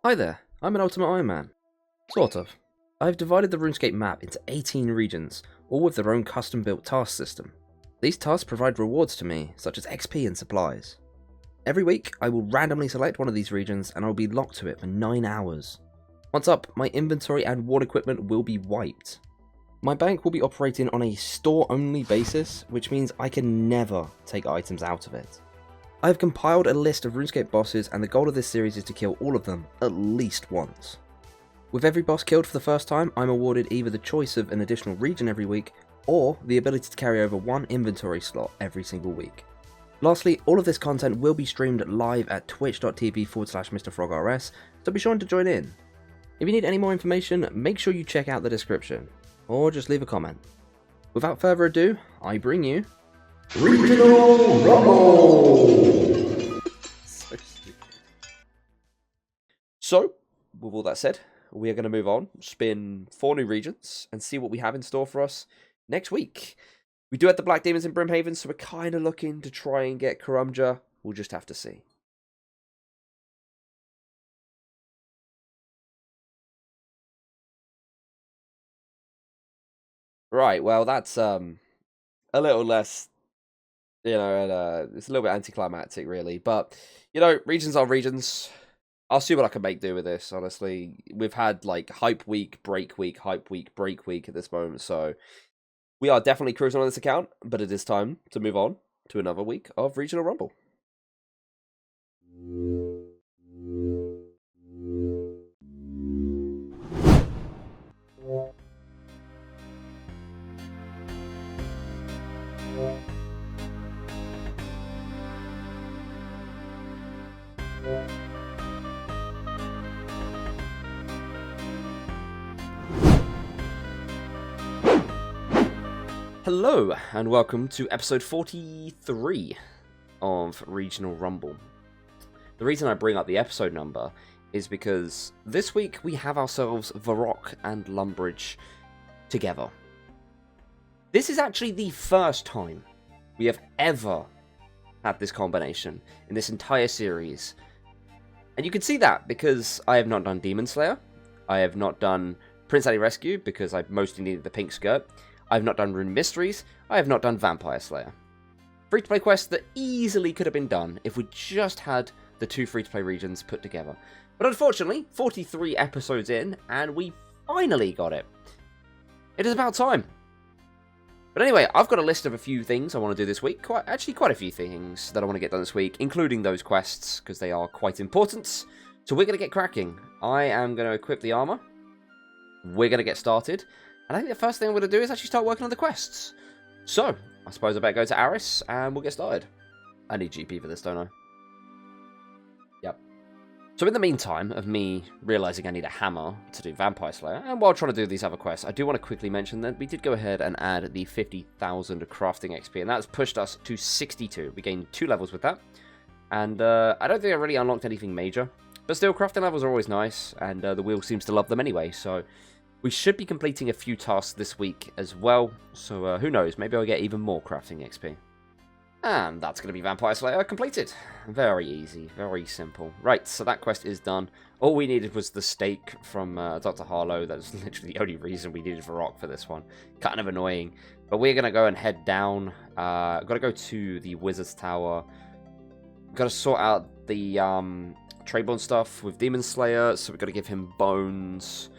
Hi there, I'm an Ultimate Iron Man. Sort of. I've divided the Runescape map into 18 regions, all with their own custom-built task system. These tasks provide rewards to me, such as XP and supplies. Every week, I will randomly select one of these regions and I'll be locked to it for 9 hours. Once up, my inventory and ward equipment will be wiped. My bank will be operating on a store-only basis, which means I can never take items out of it. I have compiled a list of Runescape bosses, and the goal of this series is to kill all of them at least once. With every boss killed for the first time, I'm awarded either the choice of an additional region every week, or the ability to carry over one inventory slot every single week. Lastly, all of this content will be streamed live at twitch.tv/MrFrogRS, so be sure to join in. If you need any more information, make sure you check out the description, or just leave a comment. Without further ado, I bring you Regional Rumble! So stupid. So, with all that said, we are going to move on, spin 4 new regions, and see what we have in store for us next week. We do have the Black Demons in Brimhaven, so we're kind of looking to try and get Karumja. We'll just have to see. Right, well, that's a little less, it's a little bit anticlimactic, really. But, regions are regions. I'll see what I can make do with this, honestly. We've had, hype week, break week, hype week, break week at this moment, so we are definitely cruising on this account, but it is time to move on to another week of Regional Rumble. Hello, and welcome to episode 43 of Regional Rumble. The reason I bring up the episode number is because this week we have ourselves Varrock and Lumbridge together. This is actually the first time we have ever had this combination in this entire series. And you can see that because I have not done Demon Slayer, I have not done Prince Ali Rescue because I mostly needed the pink skirt, I have not done Rune Mysteries, I have not done Vampire Slayer. Free-to-play quests that easily could have been done if we just had the 2 free-to-play regions put together. But unfortunately, 43 episodes in, and we finally got it. It is about time. But anyway, I've got a list of a few things I want to do this week. Quite a few things that I want to get done this week, including those quests, because they are quite important. So we're going to get cracking. I am going to equip the armor. We're going to get started. And I think the first thing I'm going to do is actually start working on the quests. So, I suppose I better go to Aris, and we'll get started. I need GP for this, don't I? Yep. So in the meantime of me realising I need a hammer to do Vampire Slayer, and while trying to do these other quests, I do want to quickly mention that we did go ahead and add the 50,000 crafting XP, and that's pushed us to 62. We gained 2 levels with that. And I don't think I really unlocked anything major. But still, crafting levels are always nice, and the wheel seems to love them anyway, so we should be completing a few tasks this week as well, so who knows, maybe I'll get even more crafting XP. And that's going to be Vampire Slayer completed. Very easy, very simple. Right, so that quest is done. All we needed was the stake from Dr. Harlow. That's literally the only reason we needed Varrock for this one. Kind of annoying. But we're going to go and head down. Got to go to the Wizard's Tower. Got to sort out the Trayborn stuff with Demon Slayer, so we've got to give him bones.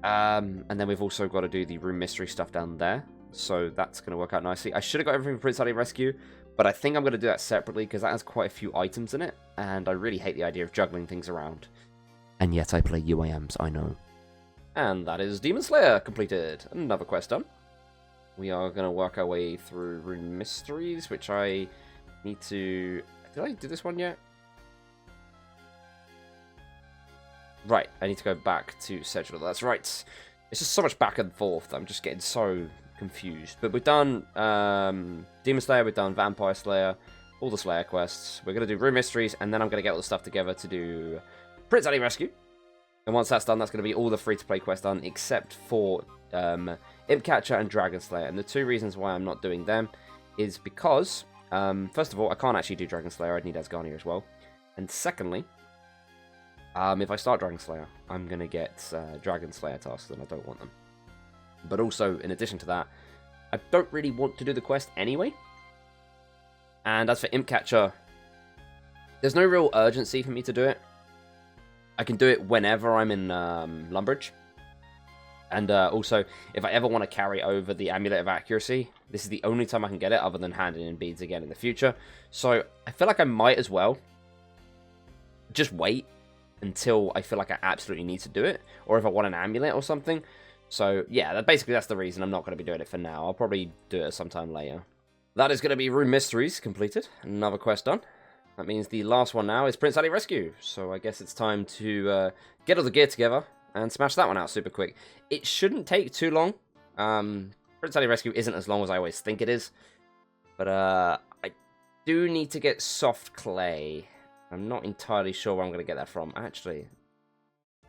And then we've also got to do the Rune Mystery stuff down there. So that's going to work out nicely. I should have got everything for Prince Ali Rescue, but I think I'm going to do that separately because that has quite a few items in it. And I really hate the idea of juggling things around. And yet I play UAMs, I know. And that is Demon Slayer completed. Another quest done. We are going to work our way through Rune Mysteries, which I need to... Did I do this one yet? Right, I need to go back to Scepter. That's right. It's just so much back and forth. I'm just getting so confused. But we've done Demon Slayer, we've done Vampire Slayer, all the Slayer quests. We're going to do Rune Mysteries, and then I'm going to get all the stuff together to do Prince Ali Rescue. And once that's done, that's going to be all the free-to-play quests done, except for Imp Catcher and Dragon Slayer. And the 2 reasons why I'm not doing them is because, first of all, I can't actually do Dragon Slayer. I'd need Asgarnia as well. And secondly, If I start Dragon Slayer, I'm going to get Dragon Slayer tasks, and I don't want them. But also, in addition to that, I don't really want to do the quest anyway. And as for Imp Catcher, there's no real urgency for me to do it. I can do it whenever I'm in Lumbridge. And also, if I ever want to carry over the Amulet of Accuracy, this is the only time I can get it other than handing in beads again in the future. So I feel like I might as well just wait until I feel like I absolutely need to do it, or if I want an amulet or something. So yeah, basically that's the reason I'm not going to be doing it for now. I'll probably do it sometime later. That is going to be Rune Mysteries completed. Another quest done. That means the last one now is Prince Ali Rescue. So I guess it's time to get all the gear together and smash that one out super quick. It shouldn't take too long. Prince Ali Rescue isn't as long as I always think it is. But I do need to get soft clay. I'm not entirely sure where I'm going to get that from. Actually,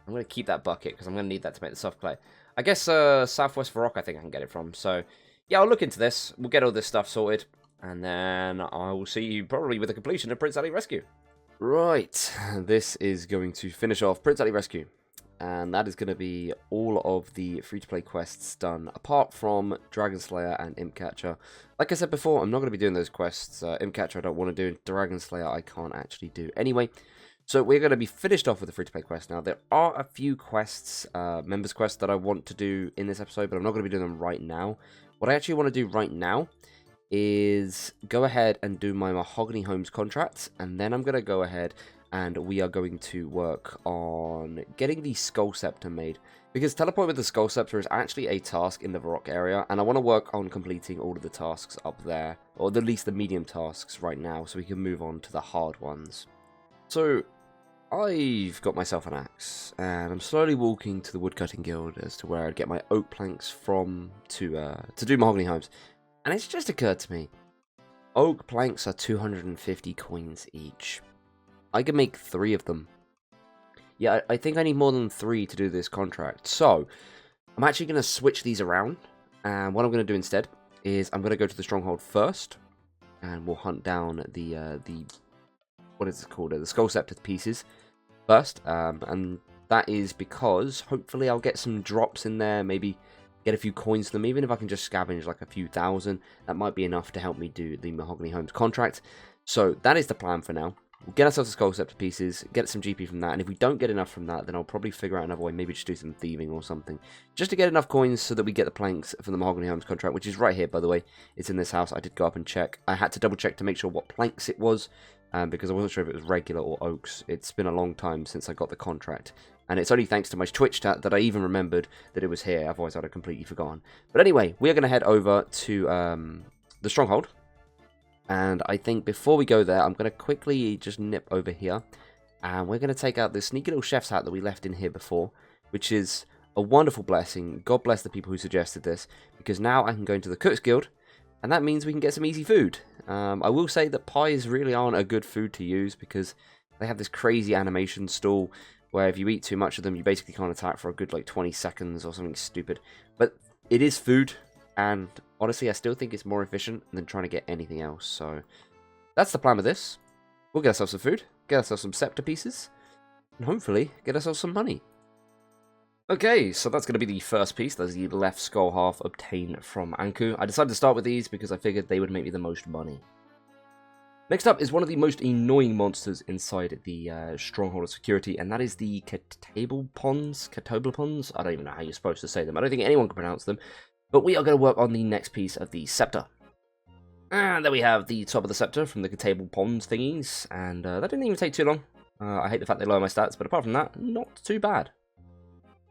I'm going to keep that bucket because I'm going to need that to make the soft clay. I guess Southwest Varrock I think I can get it from. So yeah, I'll look into this. We'll get all this stuff sorted. And then I will see you probably with the completion of Prince Ali Rescue. Right, this is going to finish off Prince Ali Rescue. And that is going to be all of the free-to-play quests done, apart from Dragon Slayer and Imp Catcher. Like I said before, I'm not going to be doing those quests. Imp Catcher I don't want to do. Dragon Slayer I can't actually do anyway. So we're going to be finished off with the free-to-play quest now. There are a few quests, members quests, that I want to do in this episode, but I'm not going to be doing them right now. What I actually want to do right now is go ahead and do my Mahogany Homes contract, and then I'm going to go ahead and we are going to work on getting the Skull Scepter made. Because teleport with the Skull Scepter is actually a task in the Varrock area, and I want to work on completing all of the tasks up there, or at least the medium tasks right now, so we can move on to the hard ones. So, I've got myself an axe, and I'm slowly walking to the Woodcutting Guild as to where I'd get my oak planks from to do Mahogany Homes. And it's just occurred to me, oak planks are 250 coins each. I can make 3 of them. Yeah, I think I need more than 3 to do this contract. So, I'm actually going to switch these around. And what I'm going to do instead is I'm going to go to the Stronghold first. And we'll hunt down the what is it called? The Skull Scepter pieces first. And that is because hopefully I'll get some drops in there. Maybe get a few coins to them. Even if I can just scavenge like a few thousand, that might be enough to help me do the Mahogany Homes contract. So, that is the plan for now. We'll get ourselves the Skull Scepter pieces, get some GP from that, and if we don't get enough from that, then I'll probably figure out another way, maybe just do some thieving or something, just to get enough coins so that we get the planks for the Mahogany Homes contract, which is right here, by the way. It's in this house. I did go up and check. I had to double check to make sure what planks it was, because I wasn't sure if it was regular or oaks. It's been a long time since I got the contract, and it's only thanks to my Twitch chat that I even remembered that it was here, otherwise I'd have completely forgotten. But anyway, we are going to head over to the Stronghold. And I think before we go there, I'm going to quickly just nip over here. And we're going to take out this sneaky little chef's hat that we left in here before. Which is a wonderful blessing. God bless the people who suggested this. Because now I can go into the Cook's Guild. And that means we can get some easy food. I will say that pies really aren't a good food to use. Because they have this crazy animation stall. Where if you eat too much of them, you basically can't attack for a good like 20 seconds or something stupid. But it is food. And honestly, I still think it's more efficient than trying to get anything else. So that's the plan with this. We'll get ourselves some food, get ourselves some scepter pieces, and hopefully get ourselves some money. Okay, so that's going to be the first piece. That's the left skull half obtained from Anku. I decided to start with these because I figured they would make me the most money. Next up is one of the most annoying monsters inside the Stronghold of Security, and that is the Catablopons. I don't even know how you're supposed to say them. I don't think anyone can pronounce them. But we are going to work on the next piece of the Scepter. And then we have the top of the Scepter from the Catablopons thingies. And that didn't even take too long. I hate the fact they lower my stats, but apart from that, not too bad.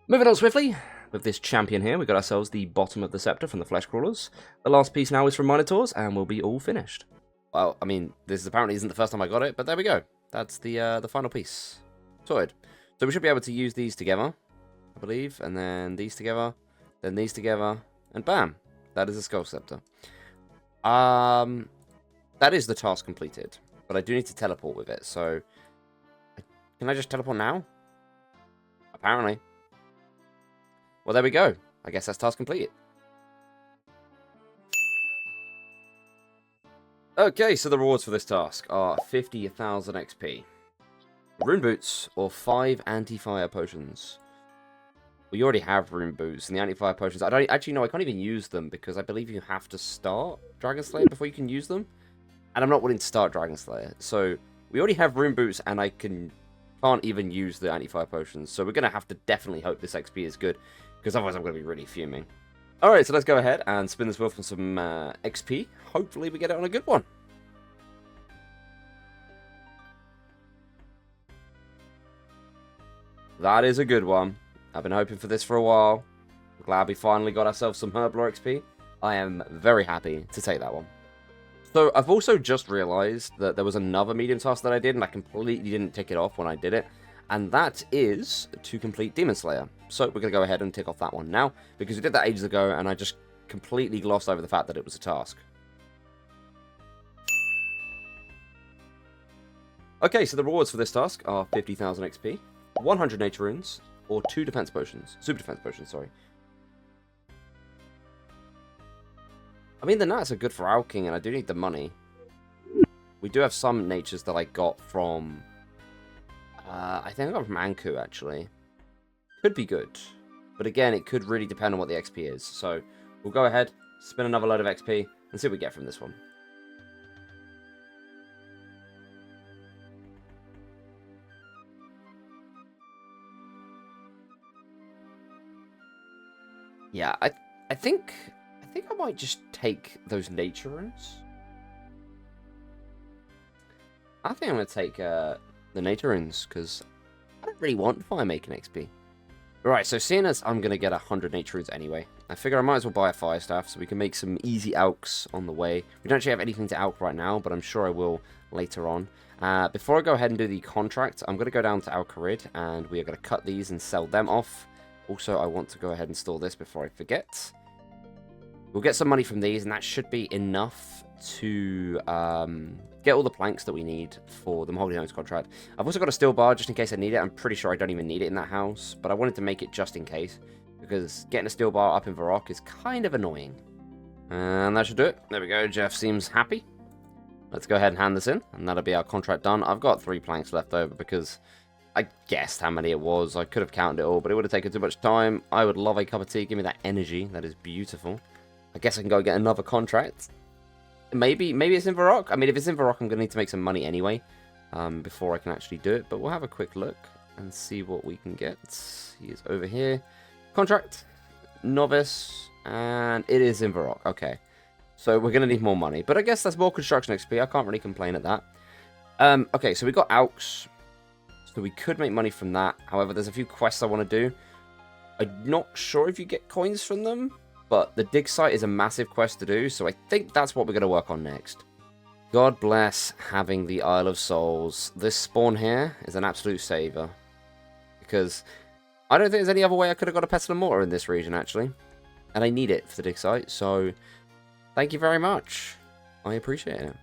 Moving on swiftly, with this champion here, we got ourselves the bottom of the Scepter from the Flesh Crawlers. The last piece now is from Minotaurs, and we'll be all finished. Well, I mean, this apparently isn't the first time I got it, but there we go. That's the final piece. Sorted. So we should be able to use these together, I believe, and then these together, then these together. And bam, that is a Skull Scepter. That is the task completed, but I do need to teleport with it, so can I just teleport now? Apparently. Well, there we go. I guess that's task completed. Okay, so the rewards for this task are 50,000 XP. Rune boots or 5 anti-fire potions. We already have rune boots and the anti-fire potions. I don't actually know. I can't even use them because I believe you have to start Dragon Slayer before you can use them. And I'm not willing to start Dragon Slayer. So we already have rune boots and I can't even use the anti-fire potions. So we're going to have to definitely hope this XP is good because otherwise I'm going to be really fuming. Alright, so let's go ahead and spin this wheel for some XP. Hopefully we get it on a good one. That is a good one. I've been hoping for this for a while. I'm glad we finally got ourselves some Herblore XP. I am very happy to take that one. So I've also just realized that there was another medium task that I did and I completely didn't tick it off when I did it. And that is to complete Demon Slayer. So we're going to go ahead and tick off that one now because we did that ages ago and I just completely glossed over the fact that it was a task. Okay, so the rewards for this task are 50,000 XP, 100 nature runes, or 2 defense potions. Super defense potions, sorry. I mean, the nats are good for alking, and I do need the money. We do have some natures that I got from... I think I got from Anku, actually. Could be good. But again, it could really depend on what the XP is. So, we'll go ahead, spin another load of XP, and see what we get from this one. Yeah, I think I might just take those nature runes. I think I'm going to take the nature runes, because I don't really want fire making XP. Right, so seeing as I'm going to get 100 nature runes anyway, I figure I might as well buy a fire staff so we can make some easy alks on the way. We don't actually have anything to alk right now, but I'm sure I will later on. Before I go ahead and do the contract, I'm going to go down to Alcarid, and we are going to cut these and sell them off. Also, I want to go ahead and store this before I forget. We'll get some money from these, and that should be enough to get all the planks that we need for the Mahogany Homes contract. I've also got a steel bar just in case I need it. I'm pretty sure I don't even need it in that house, but I wanted to make it just in case, because getting a steel bar up in Varrock is kind of annoying. And that should do it. There we go. Jeff seems happy. Let's go ahead and hand this in, and that'll be our contract done. I've got 3 planks left over because... I guessed how many it was. I could have counted it all, but it would have taken too much time. I would love a cup of tea. Give me that energy. That is beautiful. I guess I can go get another contract. Maybe it's in Varrock. I mean, if it's in Varrock, I'm going to need to make some money anyway before I can actually do it. But we'll have a quick look and see what we can get. He is over here. Contract. Novice. And it is in Varrock. Okay. So we're going to need more money. But I guess that's more construction XP. I can't really complain at that. Okay, so we got Alks. So we could make money from that. However, there's a few quests I want to do. I'm not sure if you get coins from them, but the dig site is a massive quest to do, so I think that's what we're going to work on next. God bless having the Isle of Souls. This spawn here is an absolute saver. Because I don't think there's any other way I could have got a pestle and mortar in this region, actually. And I need it for the dig site, so thank you very much. I appreciate it.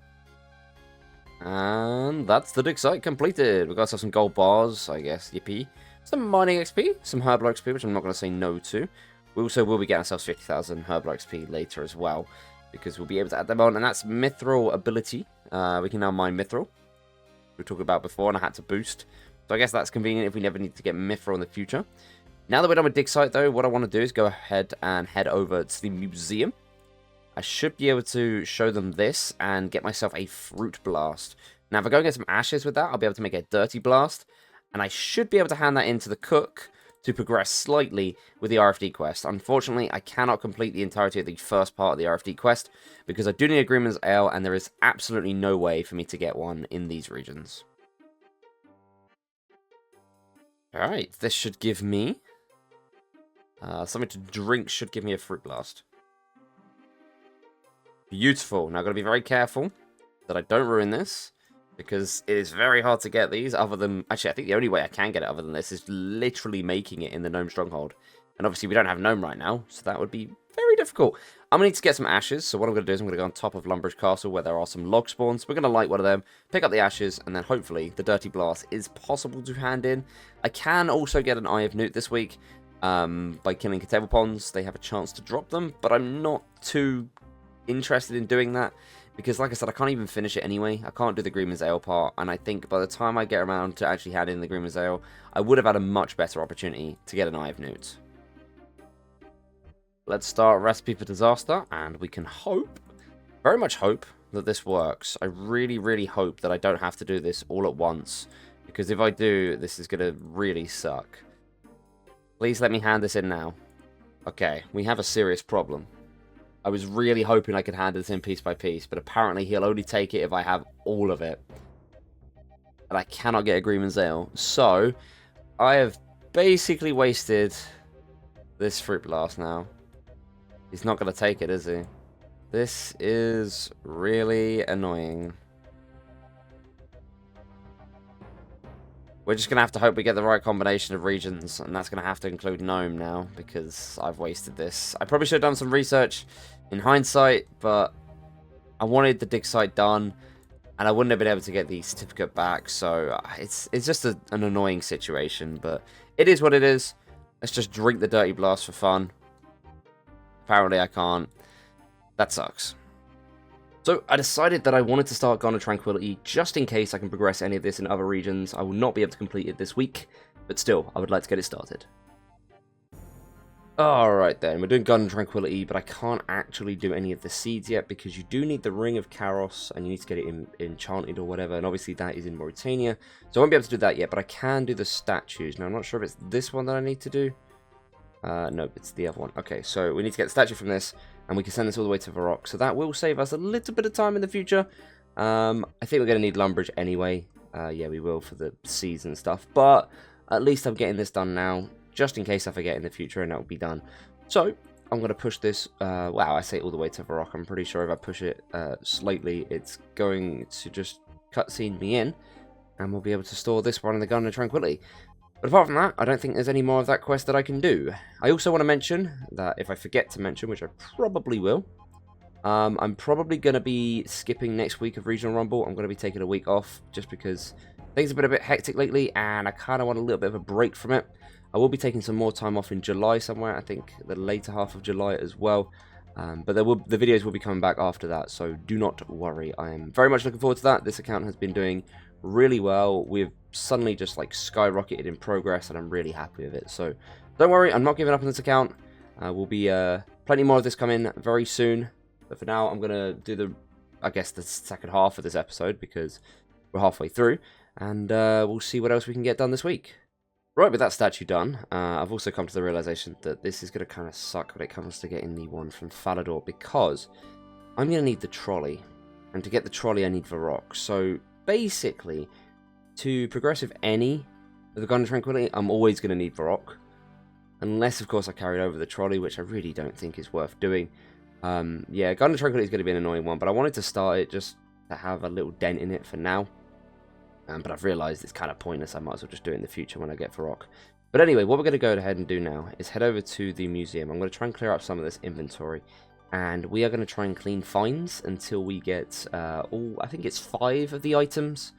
And that's the dig site completed. We've got ourselves some gold bars, I guess, yippee. Some mining XP, some Herblore XP, which I'm not going to say no to. We also will be getting ourselves 50,000 Herblore XP later as well, because we'll be able to add them on. And that's Mithril ability. We can now mine Mithril, we talked about before, and I had to boost. So I guess that's convenient if we never need to get Mithril in the future. Now that we're done with dig site, though, what I want to do is go ahead and head over to the museum. I should be able to show them this and get myself a fruit blast. Now, if I go and get some ashes with that, I'll be able to make a dirty blast. And I should be able to hand that in to the cook to progress slightly with the RFD quest. Unfortunately, I cannot complete the entirety of the first part of the RFD quest because I do need a Greenman's Ale, and there is absolutely no way for me to get one in these regions. Alright, this should give me... something to drink should give me a fruit blast. Beautiful. Now, I've got to be very careful that I don't ruin this, because it is very hard to get these other than... Actually, I think the only way I can get it other than this is literally making it in the Gnome Stronghold. And obviously, we don't have Gnome right now, so that would be very difficult. I'm going to need to get some ashes, so what I'm going to do is I'm going to go on top of Lumbridge Castle, where there are some log spawns. We're going to light one of them, pick up the ashes, and then hopefully the Dirty Blast is possible to hand in. I can also get an Eye of Newt this week by killing Catable Ponds. They have a chance to drop them, but I'm not too... interested in doing that. because, like I said, I can't even finish it anyway. I can't do the Greenman's Ale part, and I think by the time I get around to actually handing the Greenman's Ale, I would have had a much better opportunity to get an Eye of Newt. Let's start Recipe for Disaster, and we can hope, very much hope, that this works. I really, really hope that I don't have to do this all at once, because if I do, this is going to really suck. Please let me hand this in now. Okay, we have a serious problem. I was really hoping I could hand this in piece by piece, but apparently he'll only take it if I have all of it. And I cannot get a Greenman's Ale. So, I have basically wasted this Fruit Blast now. He's not going to take it, is he? This is really annoying. We're just going to have to hope we get the right combination of regions, and that's going to have to include Gnome now, because I've wasted this. I probably should have done some research in hindsight, but I wanted the dig site done, and I wouldn't have been able to get the certificate back, so it's just an annoying situation, but it is what it is. Let's just drink the Dirty Blast for fun. Apparently I can't. That sucks. So, I decided that I wanted to start Garden of Tranquility just in case I can progress any of this in other regions. I will not be able to complete it this week, but still, I would like to get it started. Alright then, we're doing Garden of Tranquility, but I can't actually do any of the seeds yet because you do need the Ring of Karos, and you need to get it enchanted or whatever, and obviously that is in Mauritania. So I won't be able to do that yet, but I can do the statues. Now, I'm not sure if it's this one that I need to do. No, it's the other one. Okay, so we need to get the statue from this, and we can send this all the way to Varrock. So that will save us a little bit of time in the future. I think we're going to need Lumbridge anyway. Yeah, we will for the seeds and stuff. But at least I'm getting this done now, just in case I forget in the future, and that will be done. So I'm going to push this. Wow, I say all the way to Varrock. I'm pretty sure if I push it slightly, it's going to just cutscene me in, and we'll be able to store this one in the Garden of Tranquility. But apart from that, I don't think there's any more of that quest that I can do. I also want to mention that if I forget to mention, which I probably will, I'm probably going to be skipping next week of Regional Rumble. I'm going to be taking a week off just because things have been a bit hectic lately and I kind of want a little bit of a break from it. I will be taking some more time off in July somewhere, I think the later half of July as well. But the videos will be coming back after that, so do not worry. I am very much looking forward to that. This account has been doing really well. We've suddenly just like skyrocketed in progress and I'm really happy with it. So don't worry, I'm not giving up on this account. Will be plenty more of this coming very soon. But for now, I'm going to do the second half of this episode because we're halfway through. And we'll see what else we can get done this week. Right, with that statue done, I've also come to the realization that this is going to kind of suck when it comes to getting the one from Falador because I'm going to need the trolley. And to get the trolley, I need Varrock. So basically, to progress with any of the Garden of Tranquility, I'm always going to need Varrock. Unless, of course, I carried over the trolley, which I really don't think is worth doing. Yeah, Garden of Tranquility is going to be an annoying one, but I wanted to start it just to have a little dent in it for now. But I've realised it's kind of pointless. I might as well just do it in the future when I get Varrock. But anyway, what we're going to go ahead and do now is head over to the museum. I'm going to try and clear up some of this inventory. And we are going to try and clean finds until we get I think it's 5 of the items.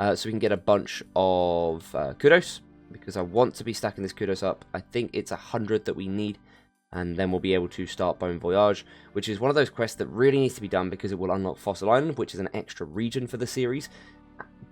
So we can get a bunch of Kudos. Because I want to be stacking this Kudos up. I think it's 100 that we need. And then we'll be able to start Bon Voyage. Which is one of those quests that really needs to be done because it will unlock Fossil Island. Which is an extra region for the series.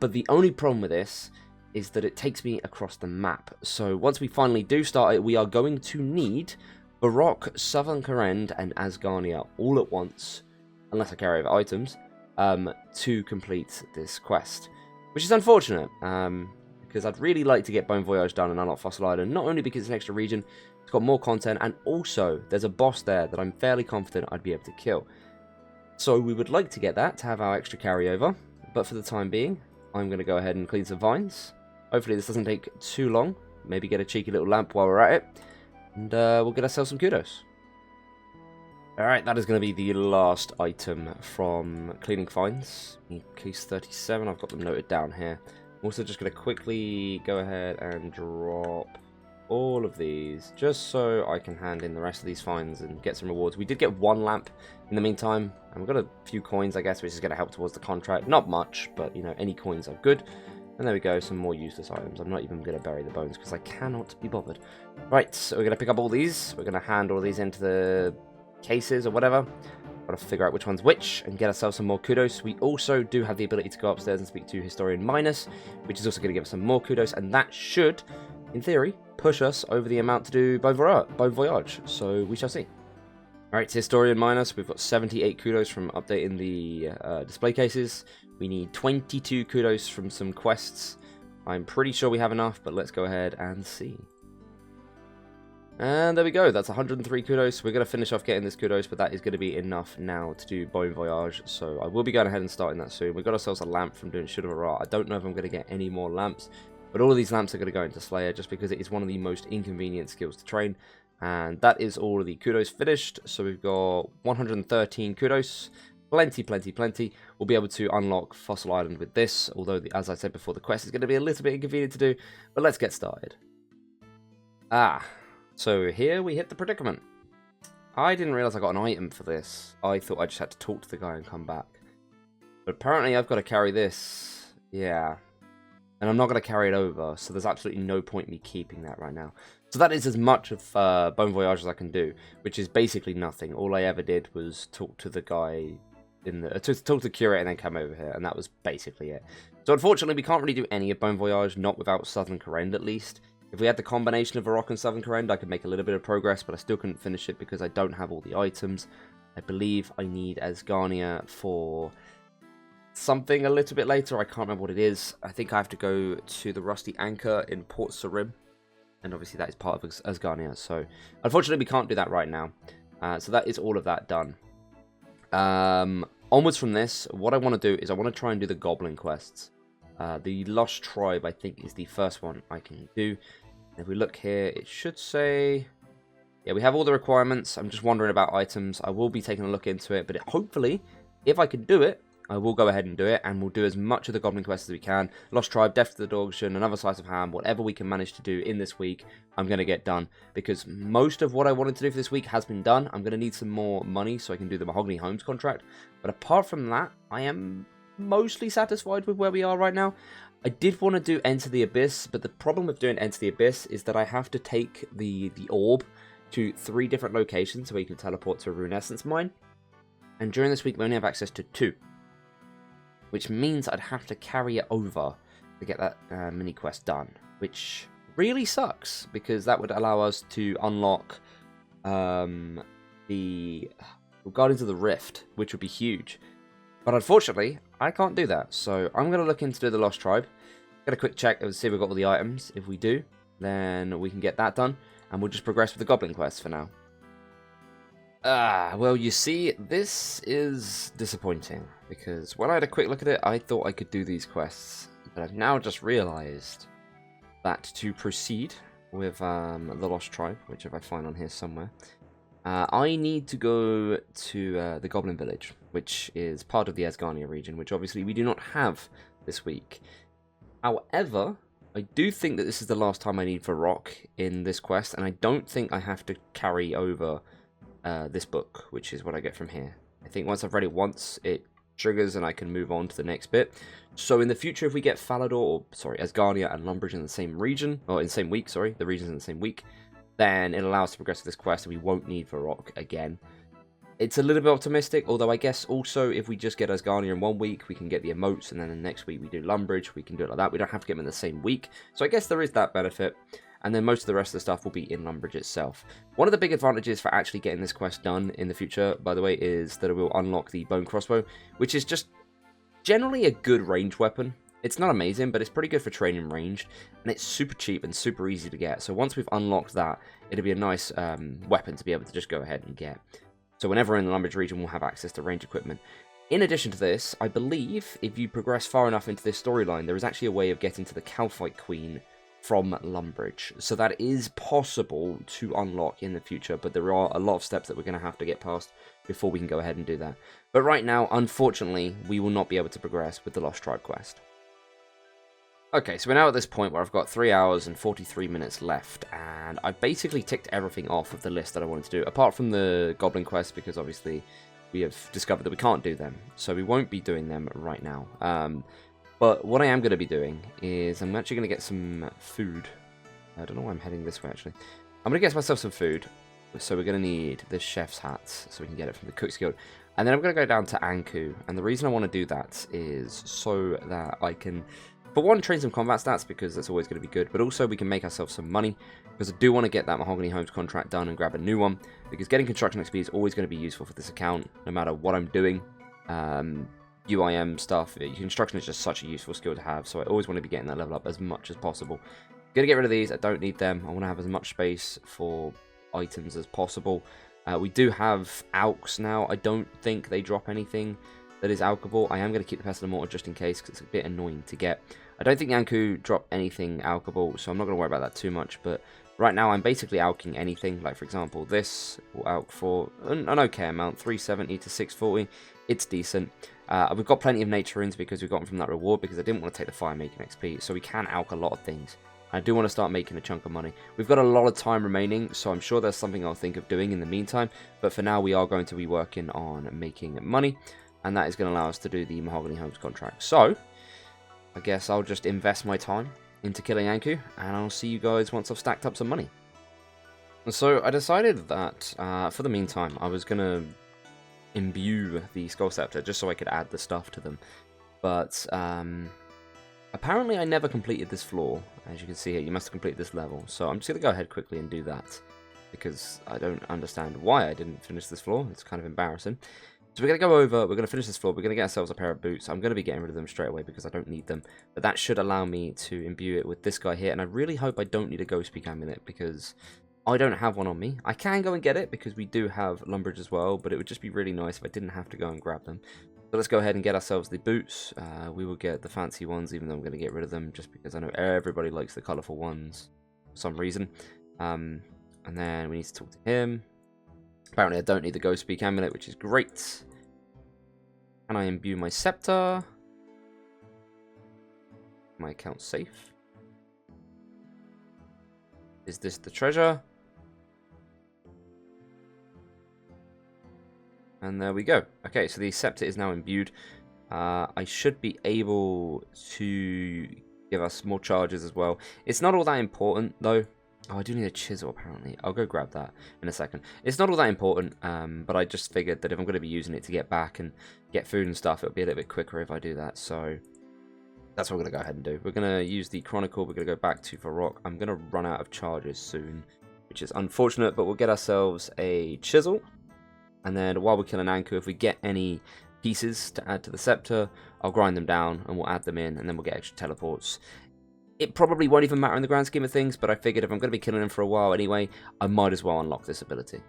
But the only problem with this is that it takes me across the map. So once we finally do start it, we are going to need Varrock, Southern Karend, and Asgarnia all at once, unless I carry over items, to complete this quest. Which is unfortunate, because I'd really like to get Bon Voyage done and unlock Fossil Island, not only because it's an extra region, it's got more content, and also there's a boss there that I'm fairly confident I'd be able to kill. So we would like to get that, to have our extra carryover, but for the time being, I'm going to go ahead and clean some vines. Hopefully this doesn't take too long. Maybe get a cheeky little lamp while we're at it. And we'll get ourselves some Kudos. Alright, that is going to be the last item from cleaning finds. Case 37, I've got them noted down here. I'm also just going to quickly go ahead and drop all of these. Just so I can hand in the rest of these finds and get some rewards. We did get 1 lamp in the meantime. And we've got a few coins, I guess, which is going to help towards the contract. Not much, but, you know, any coins are good. And there we go, some more useless items. I'm not even going to bury the bones because I cannot be bothered. Right, so we're going to pick up all these. We're going to hand all these into the cases or whatever. Got to figure out which one's which and get ourselves some more kudos. We also do have the ability to go upstairs and speak to Historian Minus, which is also going to give us some more kudos, and that should, in theory, push us over the amount to do Bon Voyage, so we shall see. Alright, to Historian Minus, we've got 78 kudos from updating the display cases. We need 22 kudos from some quests. I'm pretty sure we have enough, but let's go ahead and see. And there we go, that's 103 kudos. We're going to finish off getting this kudos, but that is going to be enough now to do Bon Voyage. So I will be going ahead and starting that soon. We've got ourselves a lamp from doing Should Have I don't know if I'm going to get any more lamps, but all of these lamps are going to go into Slayer just because it is one of the most inconvenient skills to train. And that is all of the kudos finished. So we've got 113 kudos. Plenty. We'll be able to unlock Fossil Island with this, although, as I said before, the quest is going to be a little bit inconvenient to do. But let's get started. So here we hit the predicament. I didn't realise I got an item for this. I thought I just had to talk to the guy and come back. But apparently I've got to carry this. Yeah. And I'm not going to carry it over, so there's absolutely no point in me keeping that right now. So that is as much of Bon Voyage as I can do, which is basically nothing. All I ever did was talk to the guy talk to the curator and then come over here, and that was basically it. So unfortunately, we can't really do any of Bon Voyage, not without Southern Corrend at least. If we had the combination of Varrock and Southern Corrend, I could make a little bit of progress, but I still couldn't finish it because I don't have all the items. I believe I need Asgarnia for something a little bit later. I can't remember what it is. I think I have to go to the Rusty Anchor in Port Sarim, and obviously that is part of Asgarnia. So unfortunately, we can't do that right now. So that is all of that done. Onwards from this, what I want to do is I want to try and do the Goblin quests. The Lost Tribe, I think, is the first one I can do. If we look here, it should say... Yeah, we have all the requirements. I'm just wondering about items. I will be taking a look into it, but hopefully, if I can do it, I will go ahead and do it, and we'll do as much of the Goblin quests as we can. Lost Tribe, Death to the Dogshin, another slice of ham, whatever we can manage to do in this week, I'm going to get done. Because most of what I wanted to do for this week has been done. I'm going to need some more money so I can do the Mahogany Homes contract. But apart from that, I am mostly satisfied with where we are right now. I did want to do Enter the Abyss, but the problem with doing Enter the Abyss is that I have to take the orb to 3 different locations where you can teleport to a Runescence mine. And during this week, we only have access to 2. Which means I'd have to carry it over to get that mini quest done. Which really sucks, because that would allow us to unlock the Guardians of the Rift, which would be huge. But unfortunately, I can't do that. So I'm going to look into the Lost Tribe. Get a quick check and see if we've got all the items. If we do, then we can get that done. And we'll just progress with the Goblin quest for now. Well, you see, this is disappointing. Because when I had a quick look at it, I thought I could do these quests. But I've now just realised that to proceed with the Lost Tribe, which if I find on here somewhere, I need to go to the Goblin Village, which is part of the Asgarnia region, which obviously we do not have this week. However, I do think that this is the last time I need Varrock in this quest, and I don't think I have to carry over this book, which is what I get from here. I think once I've read it once, it triggers and I can move on to the next bit. So in the future, if we get Asgarnia and Lumbridge in the same region, or in the same week, the regions in the same week, then it allows us to progress with this quest and we won't need Varrock again. It's a little bit optimistic, although I guess also if we just get Asgarnia in 1 week, we can get the emotes, and then the next week we do Lumbridge, we can do it like that. We don't have to get them in the same week. So I guess there is that benefit. And then most of the rest of the stuff will be in Lumbridge itself. One of the big advantages for actually getting this quest done in the future, by the way, is that it will unlock the Bone Crossbow, which is just generally a good range weapon. It's not amazing, but it's pretty good for training ranged, and it's super cheap and super easy to get. So once we've unlocked that, it'll be a nice weapon to be able to just go ahead and get. So whenever we're in the Lumbridge region, we'll have access to range equipment. In addition to this, I believe if you progress far enough into this storyline, there is actually a way of getting to the Calphite Queen from Lumbridge. So that is possible to unlock in the future, but there are a lot of steps that we're going to have to get past before we can go ahead and do that. But right now, unfortunately, we will not be able to progress with the Lost Tribe quest. Okay, so we're now at this point where I've got 3 hours and 43 minutes left, and I've basically ticked everything off of the list that I wanted to do, apart from the Goblin quest, because obviously we have discovered that we can't do them, so we won't be doing them right now. But what I am going to be doing is I'm actually going to get some food. I don't know why I'm heading this way, actually. I'm going to get myself some food. So we're going to need the chef's hats, so we can get it from the Cook's Guild. And then I'm going to go down to Anku, and the reason I want to do that is so that I can, for one, train some combat stats, because that's always going to be good, but also we can make ourselves some money, because I do want to get that Mahogany Homes contract done and grab a new one, because getting construction XP is always going to be useful for this account, no matter what I'm doing. UIM stuff, construction is just such a useful skill to have, so I always want to be getting that level up as much as possible. Gonna get rid of these, I don't need them. I want to have as much space for items as possible. We do have alks now. I don't think they drop anything that is alkable. I am going to keep the Pestle and Mortar just in case, because it's a bit annoying to get. I don't think Yanku drop anything alkable, so I'm not going to worry about that too much, but right now I'm basically alking anything. Like, for example, this will alk for an okay amount, 370 to 640. It's decent. We've got plenty of nature runes because we've gotten from that reward, because I didn't want to take the fire making XP, so we can alk a lot of things. I do want to start making a chunk of money. We've got a lot of time remaining, so I'm sure there's something I'll think of doing in the meantime, but for now we are going to be working on making money, and that is going to allow us to do the Mahogany Homes contract. So, I guess I'll just invest my time into killing Anku, and I'll see you guys once I've stacked up some money. So I decided that, for the meantime, I was going to imbue the Skull Scepter, just so I could add the stuff to them, but, apparently I never completed this floor. As you can see here, you must have completed this level. So I'm just going to go ahead quickly and do that, because I don't understand why I didn't finish this floor. It's kind of embarrassing. So we're going to go over, we're going to finish this floor, we're going to get ourselves a pair of boots. I'm going to be getting rid of them straight away because I don't need them. But that should allow me to imbue it with this guy here. And I really hope I don't need a Ghost Peak Amulet, because I don't have one on me. I can go and get it because we do have Lumbridge as well, but it would just be really nice if I didn't have to go and grab them. So let's go ahead and get ourselves the boots. We will get the fancy ones, even though I'm going to get rid of them, just because I know everybody likes the colourful ones for some reason. And then we need to talk to him. Apparently I don't need the Ghost Peak Amulet, which is great. Can I imbue my Scepter? My account safe? Is this the treasure? And there we go. Okay, so the Scepter is now imbued. I should be able to give us more charges as well. It's not all that important, though. Oh, I do need a chisel, apparently. I'll go grab that in a second. It's not all that important, but I just figured that if I'm going to be using it to get back and get food and stuff, it'll be a little bit quicker if I do that. So that's what we're going to go ahead and do. We're going to use the Chronicle. We're going to go back to Varrock. I'm going to run out of charges soon, which is unfortunate, but we'll get ourselves a chisel. And then while we're killing Anku, if we get any pieces to add to the Scepter, I'll grind them down and we'll add them in, and then we'll get extra teleports. It probably won't even matter in the grand scheme of things, but I figured if I'm going to be killing him for a while anyway, I might as well unlock this ability.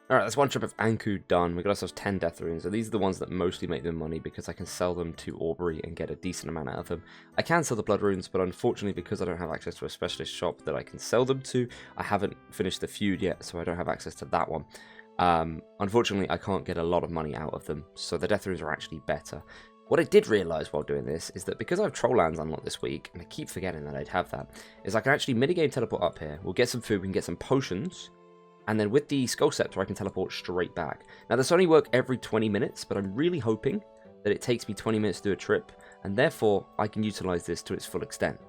Alright, that's one trip of Anku done. We got ourselves 10 Death Runes, and these are the ones that mostly make them money because I can sell them to Aubrey and get a decent amount out of them. I can sell the Blood Runes, but unfortunately because I don't have access to a specialist shop that I can sell them to, I haven't finished the feud yet, so I don't have access to that one. Unfortunately, I can't get a lot of money out of them, so the Death Runes are actually better. What I did realise while doing this is that because I have Troll Lands unlocked this week, and I keep forgetting that I'd have that, is I can actually minigame teleport up here. We'll get some food, we can get some potions, and then with the Skull Scepter I can teleport straight back. Now this only works every 20 minutes, but I'm really hoping that it takes me 20 minutes to do a trip, and therefore I can utilise this to its full extent.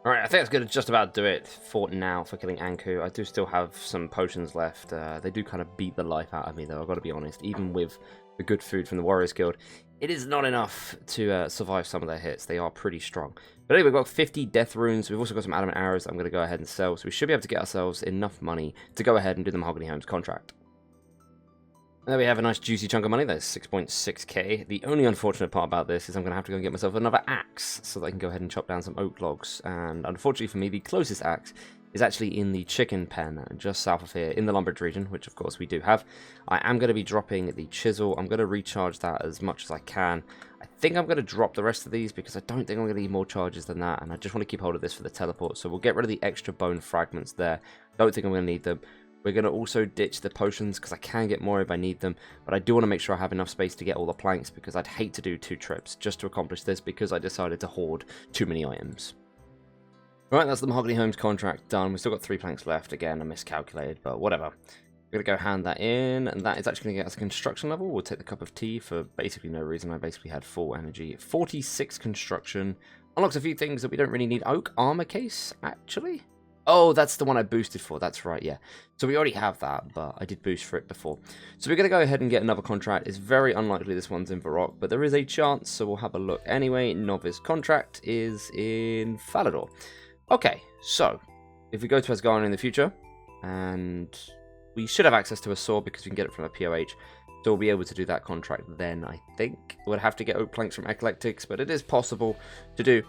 Alright, I think that's going to just about do it for now for killing Anku. I do still have some potions left. They do kind of beat the life out of me though, I've got to be honest. Even with the good food from the Warriors Guild, it is not enough to survive some of their hits. They are pretty strong. But anyway, we've got 50 Death Runes. We've also got some Adamant Arrows that I'm going to go ahead and sell. So we should be able to get ourselves enough money to go ahead and do the Mahogany Homes contract. There we have a nice juicy chunk of money. That's 6.6k. The only unfortunate part about this is I'm going to have to go and get myself another axe so that I can go ahead and chop down some oak logs. And unfortunately for me, the closest axe is actually in the chicken pen just south of here in the Lumbridge region, which of course we do have. I am going to be dropping the chisel. I'm going to recharge that as much as I can. I think I'm going to drop the rest of these because I don't think I'm going to need more charges than that, and I just want to keep hold of this for the teleport. So we'll get rid of the extra bone fragments there. Don't think I'm going to need them. We're going to also ditch the potions because I can get more if I need them, but I do want to make sure I have enough space to get all the planks because I'd hate to do 2 trips just to accomplish this because I decided to hoard too many items. Alright, that's the Mahogany Homes contract done. We've still got 3 planks left. Again, I miscalculated, but whatever. We're going to go hand that in, and that is actually going to get us a construction level. We'll take the cup of tea for basically no reason. I basically had full energy. 46 construction. Unlocks a few things that we don't really need. Oak armor case, actually. Oh, that's the one I boosted for. That's right, yeah. So we already have that, but I did boost for it before. So we're going to go ahead and get another contract. It's very unlikely this one's in Varrock, but there is a chance, so we'll have a look. Anyway, novice contract is in Falador. Okay, so if we go to Asgarnia in the future, and we should have access to a sword because we can get it from a POH, so we'll be able to do that contract then, I think. We'll have to get oak planks from Eclectics, but it is possible to do.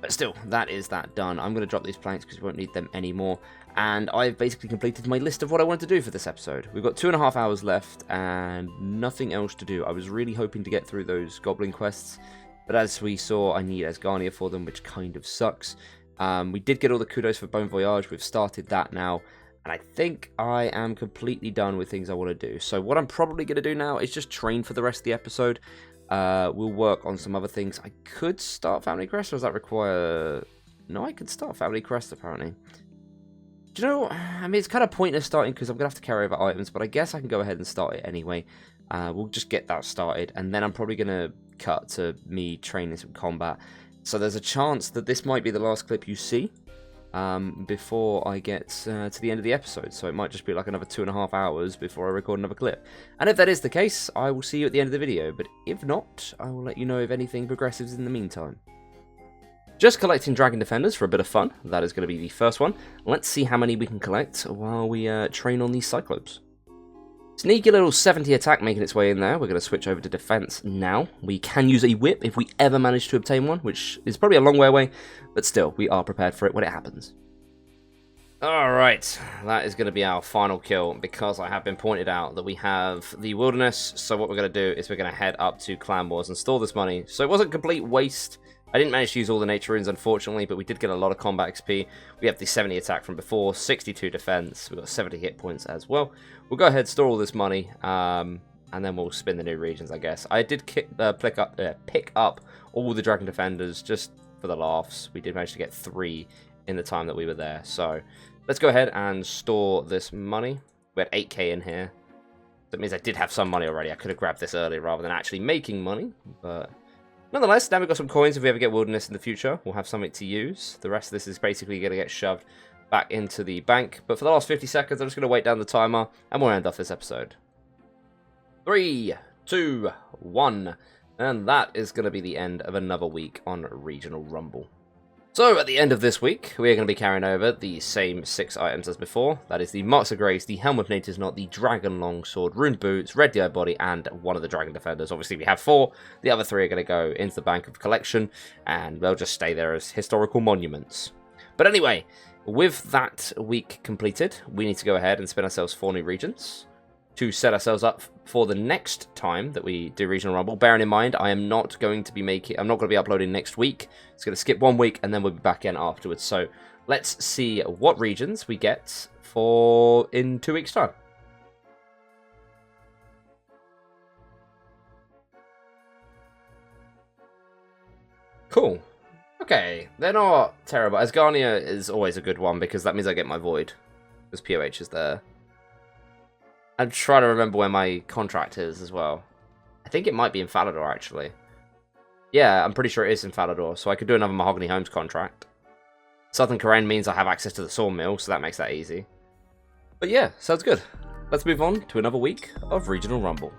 But still, that is that done. I'm going to drop these planks because we won't need them anymore. And I've basically completed my list of what I wanted to do for this episode. We've got 2.5 hours left and nothing else to do. I was really hoping to get through those goblin quests, but as we saw, I need Asgarnia for them, which kind of sucks. We did get all the kudos for Bon Voyage. We've started that now. And I think I am completely done with things I want to do. So what I'm probably going to do now is just train for the rest of the episode. We'll work on some other things. I could start Family Crest, or does that require... No, I could start Family Crest, apparently. Do you know, I mean, it's kind of pointless starting because I'm going to have to carry over items, but I guess I can go ahead and start it anyway. We'll just get that started, and then I'm probably going to cut to me training some combat. So there's a chance that this might be the last clip you see before I get to the end of the episode. So it might just be like another 2.5 hours before I record another clip. And if that is the case, I will see you at the end of the video. But if not, I will let you know if anything progresses in the meantime. Just collecting Dragon Defenders for a bit of fun. That is going to be the first one. Let's see how many we can collect while we train on these Cyclopes. Sneaky little 70 attack making its way in there. We're going to switch over to defense now. We can use a whip if we ever manage to obtain one, which is probably a long way away, but still, we are prepared for it when it happens. Alright, that is going to be our final kill, because I have been pointed out that we have the wilderness, so what we're going to do is we're going to head up to Clan Wars and store this money. So it wasn't complete waste. I didn't manage to use all the nature runes, unfortunately, but we did get a lot of combat XP. We have the 70 attack from before, 62 defense, we've got 70 hit points as well. We'll go ahead, store all this money, and then we'll spin the new regions, I guess. I did pick up all the Dragon Defenders just for the laughs. We did manage to get 3 in the time that we were there. So let's go ahead and store this money. We had 8k in here. That means I did have some money already. I could have grabbed this earlier rather than actually making money, but... Nonetheless, now we've got some coins. If we ever get wilderness in the future, we'll have something to use. The rest of this is basically going to get shoved back into the bank. But for the last 50 seconds, I'm just going to wait down the timer, and we'll end off this episode. 3, 2, 1. And that is going to be the end of another week on Regional Rumble. So, at the end of this week, we are going to be carrying over the same 6 items as before. That is the Marks of Grace, the Helm of Nature's Knot, the Dragon Longsword, Ruined Boots, Red DI Body, and one of the Dragon Defenders. Obviously, we have 4. The other 3 are going to go into the Bank of Collection, and they'll just stay there as historical monuments. But anyway, with that week completed, we need to go ahead and spin ourselves 4 new regions to set ourselves up for the next time that we do Regional Rumble. Bearing in mind, I'm not going to be uploading next week. It's going to skip 1 week, and then we'll be back in afterwards. So let's see what regions we get in 2 weeks' time. Cool. Okay, they're not terrible. Asgarnia is always a good one, because that means I get my Void, because POH is there. I'm trying to remember where my contract is as well. I think it might be in Falador, actually. Yeah, I'm pretty sure it is in Falador, so I could do another Mahogany Homes contract. Southern Karen means I have access to the sawmill, so that makes that easy. But yeah, sounds good. Let's move on to another week of Regional Rumble.